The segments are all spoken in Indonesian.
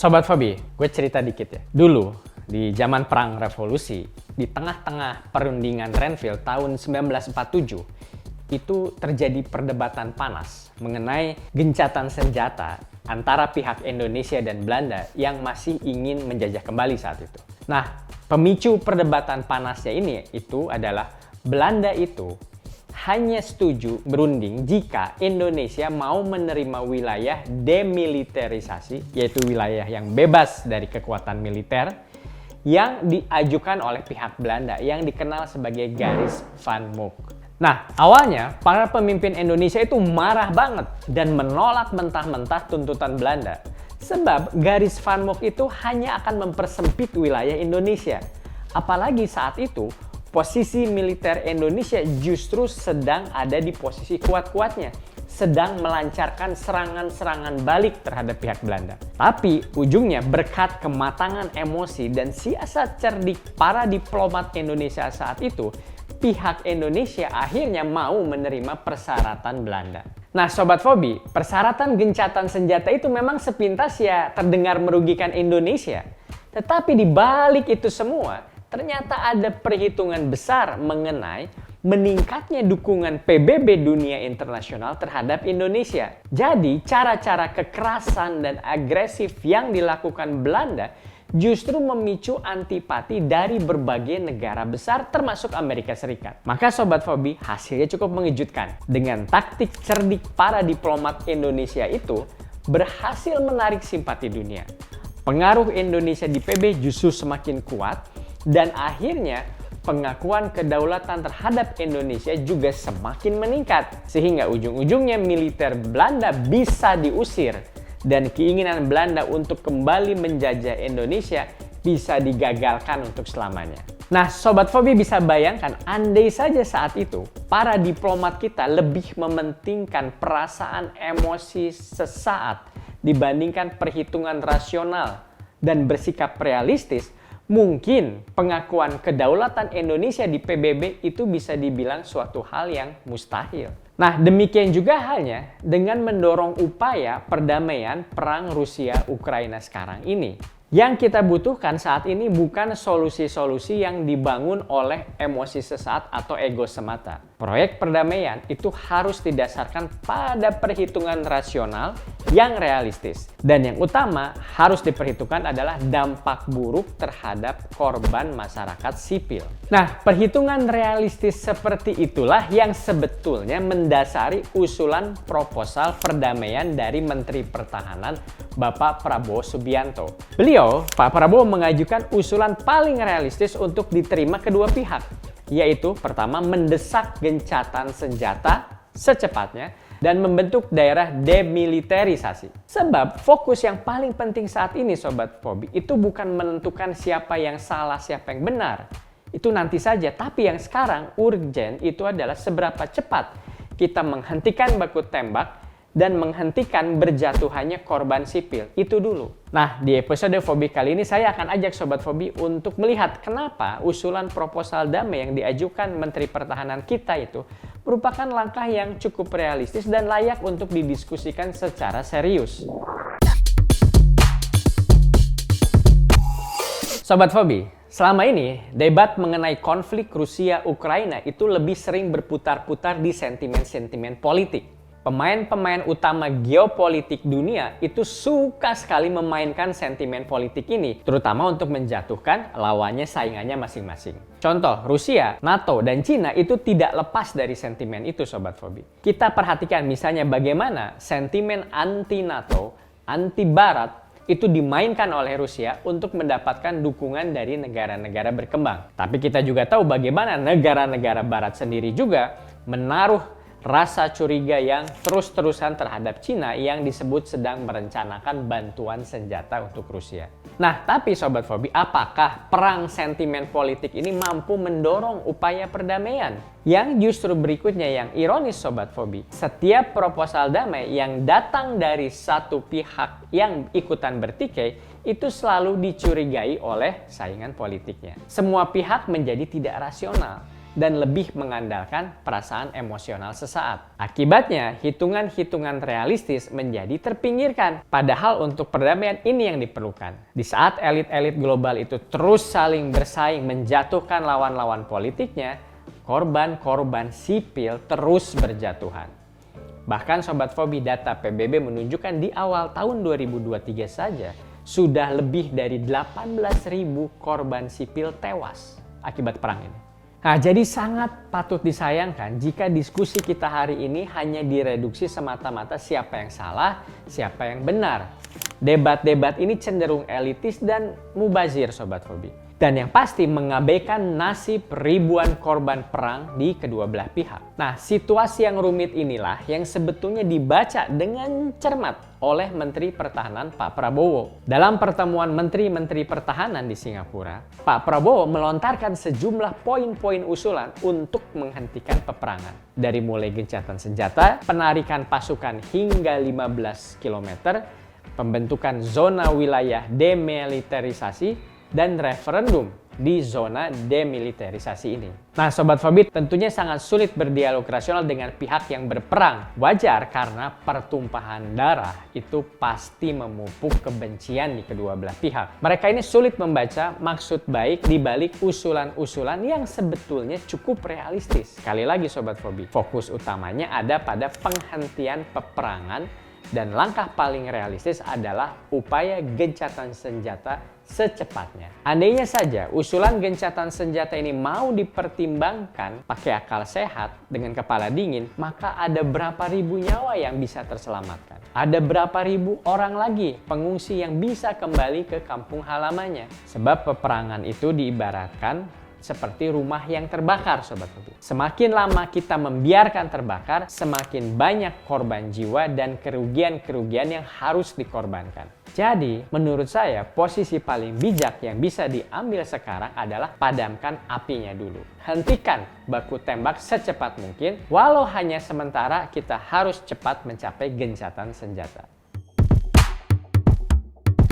Sobat Fobi, gue cerita dikit ya. Dulu, di zaman Perang Revolusi, di tengah-tengah perundingan Renville tahun 1947, itu terjadi perdebatan panas mengenai gencatan senjata antara pihak Indonesia dan Belanda yang masih ingin menjajah kembali saat itu. Nah, pemicu perdebatan panasnya ini itu adalah Belanda itu hanya setuju berunding jika Indonesia mau menerima wilayah demilitarisasi, yaitu wilayah yang bebas dari kekuatan militer yang diajukan oleh pihak Belanda yang dikenal sebagai Garis Van Mook. Nah, awalnya para pemimpin Indonesia itu marah banget dan menolak mentah-mentah tuntutan Belanda. Sebab Garis Van Mook itu hanya akan mempersempit wilayah Indonesia. Apalagi saat itu, posisi militer Indonesia justru sedang ada di posisi kuat-kuatnya, sedang melancarkan serangan-serangan balik terhadap pihak Belanda. Tapi ujungnya berkat kematangan emosi dan siasat cerdik para diplomat Indonesia saat itu, pihak Indonesia akhirnya mau menerima persyaratan Belanda. Nah, Sobat Fobi, persyaratan gencatan senjata itu memang sepintas ya terdengar merugikan Indonesia. Tetapi di balik itu semua, ternyata ada perhitungan besar mengenai meningkatnya dukungan PBB dunia internasional terhadap Indonesia. Jadi, cara-cara kekerasan dan agresif yang dilakukan Belanda justru memicu antipati dari berbagai negara besar termasuk Amerika Serikat. Maka Sobat Fobi, hasilnya cukup mengejutkan. Dengan taktik cerdik para diplomat Indonesia itu berhasil menarik simpati dunia. Pengaruh Indonesia di PBB justru semakin kuat dan akhirnya pengakuan kedaulatan terhadap Indonesia juga semakin meningkat. Sehingga ujung-ujungnya militer Belanda bisa diusir dan keinginan Belanda untuk kembali menjajah Indonesia bisa digagalkan untuk selamanya. Nah, Sobat Fobi bisa bayangkan andai saja saat itu para diplomat kita lebih mementingkan perasaan emosi sesaat dibandingkan perhitungan rasional dan bersikap realistis, mungkin pengakuan kedaulatan Indonesia di PBB itu bisa dibilang suatu hal yang mustahil. Nah, demikian juga halnya dengan mendorong upaya perdamaian perang Rusia-Ukraina sekarang ini. Yang kita butuhkan saat ini bukan solusi-solusi yang dibangun oleh emosi sesaat atau ego semata. Proyek perdamaian itu harus didasarkan pada perhitungan rasional yang realistis. Dan yang utama harus diperhitungkan adalah dampak buruk terhadap korban masyarakat sipil. Nah, perhitungan realistis seperti itulah yang sebetulnya mendasari usulan proposal perdamaian dari Menteri Pertahanan Bapak Prabowo Subianto. Pak Prabowo mengajukan usulan paling realistis untuk diterima kedua pihak, yaitu pertama mendesak gencatan senjata secepatnya dan membentuk daerah demilitarisasi. Sebab fokus yang paling penting saat ini Sobat Fobi itu bukan menentukan siapa yang salah, siapa yang benar. Itu nanti saja, tapi yang sekarang urgen itu adalah seberapa cepat kita menghentikan baku tembak dan menghentikan berjatuhannya korban sipil. Itu dulu. Nah, di episode Fobi kali ini saya akan ajak Sobat Fobi untuk melihat kenapa usulan proposal damai yang diajukan Menteri Pertahanan kita itu merupakan langkah yang cukup realistis dan layak untuk didiskusikan secara serius. Sobat Fobi, selama ini debat mengenai konflik Rusia-Ukraina itu lebih sering berputar-putar di sentimen-sentimen politik. Pemain-pemain utama geopolitik dunia itu suka sekali memainkan sentimen politik ini, terutama untuk menjatuhkan lawannya saingannya masing-masing. Contoh, Rusia, NATO, dan Cina itu tidak lepas dari sentimen itu Sobat Fobi. Kita perhatikan misalnya bagaimana sentimen anti-NATO, anti-Barat itu dimainkan oleh Rusia untuk mendapatkan dukungan dari negara-negara berkembang. Tapi kita juga tahu bagaimana negara-negara Barat sendiri juga menaruh rasa curiga yang terus-terusan terhadap Cina yang disebut sedang merencanakan bantuan senjata untuk Rusia. Nah, tapi Sobat Fobi, apakah perang sentimen politik ini mampu mendorong upaya perdamaian? Yang justru berikutnya yang ironis Sobat Fobi, setiap proposal damai yang datang dari satu pihak yang ikutan bertikai itu selalu dicurigai oleh saingan politiknya. Semua pihak menjadi tidak rasional. dan lebih mengandalkan perasaan emosional sesaat. Akibatnya, hitungan-hitungan realistis menjadi terpinggirkan. Padahal untuk perdamaian ini yang diperlukan. Di saat elit-elit global itu terus saling bersaing menjatuhkan lawan-lawan politiknya, korban-korban sipil terus berjatuhan. Bahkan Sobat Fobi, data PBB menunjukkan di awal tahun 2023 saja sudah lebih dari 18.000 korban sipil tewas akibat perang ini. Nah, jadi sangat patut disayangkan jika diskusi kita hari ini hanya direduksi semata-mata siapa yang salah, siapa yang benar. Debat-debat ini cenderung elitis dan mubazir, Sobat Fobi. Dan yang pasti mengabaikan nasib ribuan korban perang di kedua belah pihak. Nah, situasi yang rumit inilah yang sebetulnya dibaca dengan cermat oleh Menteri Pertahanan Pak Prabowo. Dalam pertemuan Menteri-Menteri Pertahanan di Singapura, Pak Prabowo melontarkan sejumlah poin-poin usulan untuk menghentikan peperangan. Dari mulai gencatan senjata, penarikan pasukan hingga 15 km, pembentukan zona wilayah demilitarisasi, dan referendum di zona demilitarisasi ini. Nah, Sobat Fobi, tentunya sangat sulit berdialog rasional dengan pihak yang berperang. Wajar karena pertumpahan darah itu pasti memupuk kebencian di kedua belah pihak. Mereka ini sulit membaca maksud baik di balik usulan-usulan yang sebetulnya cukup realistis. Sekali lagi Sobat Fobi, fokus utamanya ada pada penghentian peperangan dan langkah paling realistis adalah upaya gencatan senjata secepatnya. Andainya saja usulan gencatan senjata ini mau dipertimbangkan pakai akal sehat dengan kepala dingin, maka ada berapa ribu nyawa yang bisa terselamatkan. Ada berapa ribu orang lagi pengungsi yang bisa kembali ke kampung halamannya. Sebab peperangan itu diibaratkan seperti rumah yang terbakar, Sobat Fobi. Semakin lama kita membiarkan terbakar, semakin banyak korban jiwa dan kerugian-kerugian yang harus dikorbankan. Jadi, menurut saya, posisi paling bijak yang bisa diambil sekarang adalah padamkan apinya dulu. Hentikan baku tembak secepat mungkin, walau hanya sementara kita harus cepat mencapai gencatan senjata.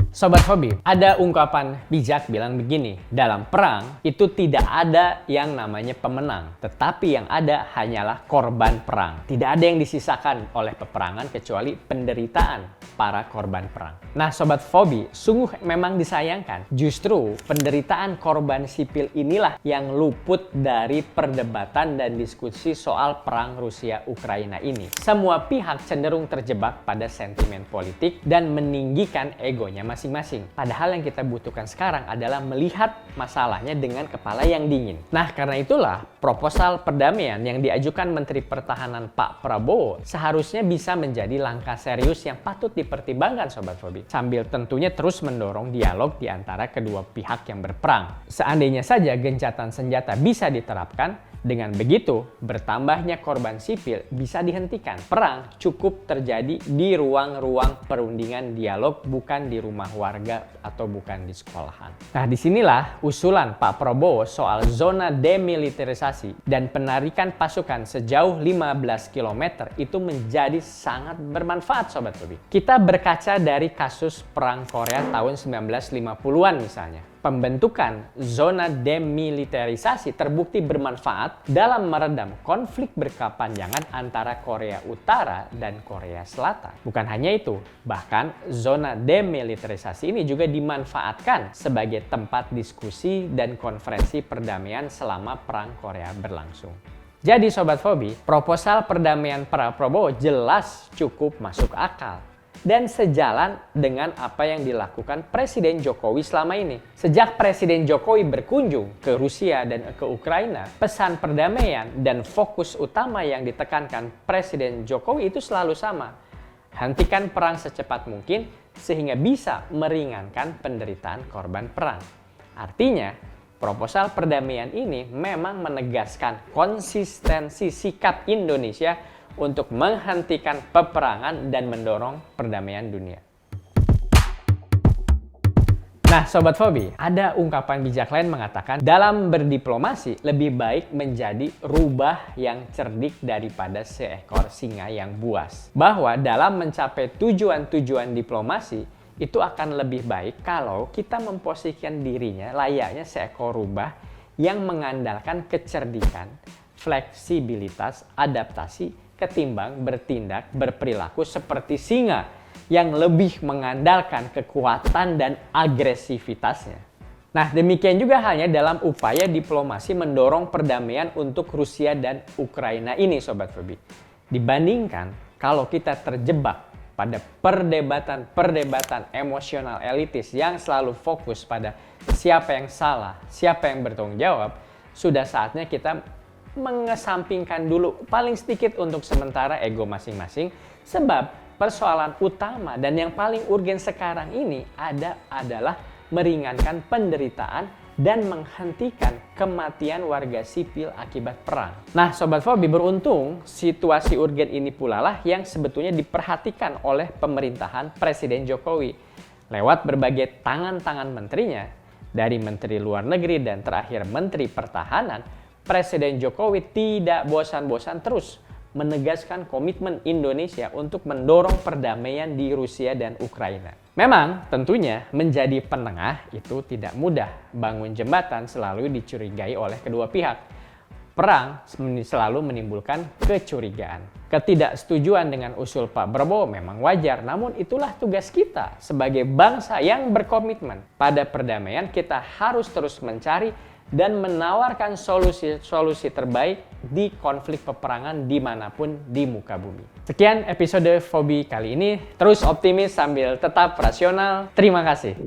Sobat Fobi, ada ungkapan bijak bilang begini, dalam perang itu tidak ada yang namanya pemenang, tetapi yang ada hanyalah korban perang. Tidak ada yang disisakan oleh peperangan kecuali penderitaan para korban perang. Nah, Sobat Fobi, sungguh memang disayangkan. Justru penderitaan korban sipil inilah yang luput dari perdebatan dan diskusi soal perang Rusia-Ukraina ini. Semua pihak cenderung terjebak pada sentimen politik dan meninggikan egonya masing-masing. Padahal yang kita butuhkan sekarang adalah melihat masalahnya dengan kepala yang dingin. Nah, karena itulah proposal perdamaian yang diajukan Menteri Pertahanan Pak Prabowo seharusnya bisa menjadi langkah serius yang patut dipertimbangkan, Sobat Fobi. Sambil tentunya terus mendorong dialog di antara kedua pihak yang berperang. Seandainya saja gencatan senjata bisa diterapkan, dengan begitu, bertambahnya korban sipil bisa dihentikan. Perang cukup terjadi di ruang-ruang perundingan dialog, bukan di rumah warga atau bukan di sekolahan. Nah, disinilah usulan Pak Prabowo soal zona demilitarisasi dan penarikan pasukan sejauh 15 km itu menjadi sangat bermanfaat, Sobat Fobi. Kita berkaca dari kasus Perang Korea tahun 1950-an misalnya. Pembentukan zona demilitarisasi terbukti bermanfaat dalam meredam konflik berkepanjangan antara Korea Utara dan Korea Selatan. Bukan hanya itu, bahkan zona demilitarisasi ini juga dimanfaatkan sebagai tempat diskusi dan konferensi perdamaian selama Perang Korea berlangsung. Jadi Sobat Fobi, proposal perdamaian Pak Prabowo jelas cukup masuk akal dan sejalan dengan apa yang dilakukan Presiden Jokowi selama ini. Sejak Presiden Jokowi berkunjung ke Rusia dan ke Ukraina, pesan perdamaian dan fokus utama yang ditekankan Presiden Jokowi itu selalu sama. Hentikan perang secepat mungkin sehingga bisa meringankan penderitaan korban perang. Artinya, proposal perdamaian ini memang menegaskan konsistensi sikap Indonesia untuk menghentikan peperangan dan mendorong perdamaian dunia. Nah, Sobat Fobi, ada ungkapan bijak lain mengatakan, dalam berdiplomasi lebih baik menjadi rubah yang cerdik daripada seekor singa yang buas. Bahwa dalam mencapai tujuan-tujuan diplomasi, itu akan lebih baik kalau kita memposisikan dirinya layaknya seekor rubah yang mengandalkan kecerdikan, fleksibilitas, adaptasi, ketimbang bertindak berperilaku seperti singa yang lebih mengandalkan kekuatan dan agresivitasnya. Nah, demikian juga halnya dalam upaya diplomasi mendorong perdamaian untuk Rusia dan Ukraina ini, Sobat Fobi. Dibandingkan kalau kita terjebak pada perdebatan emosional elitis yang selalu fokus pada siapa yang salah, siapa yang bertanggung jawab, sudah saatnya kita mengesampingkan dulu paling sedikit untuk sementara ego masing-masing, sebab persoalan utama dan yang paling urgen sekarang ini adalah meringankan penderitaan dan menghentikan kematian warga sipil akibat perang. Nah, Sobat Fobi, beruntung situasi urgen ini pula lah yang sebetulnya diperhatikan oleh pemerintahan Presiden Jokowi lewat berbagai tangan-tangan menterinya, dari Menteri Luar Negeri dan terakhir Menteri Pertahanan. Presiden Jokowi tidak bosan-bosan terus menegaskan komitmen Indonesia untuk mendorong perdamaian di Rusia dan Ukraina. Memang tentunya menjadi penengah itu tidak mudah. Bangun jembatan selalu dicurigai oleh kedua pihak. Perang selalu menimbulkan kecurigaan. Ketidaksetujuan dengan usul Pak Prabowo memang wajar, namun itulah tugas kita sebagai bangsa yang berkomitmen pada perdamaian. Kita harus terus mencari dan menawarkan solusi terbaik di konflik peperangan dimanapun di muka bumi. Sekian episode Fobi kali ini. Terus optimis sambil tetap rasional. Terima kasih.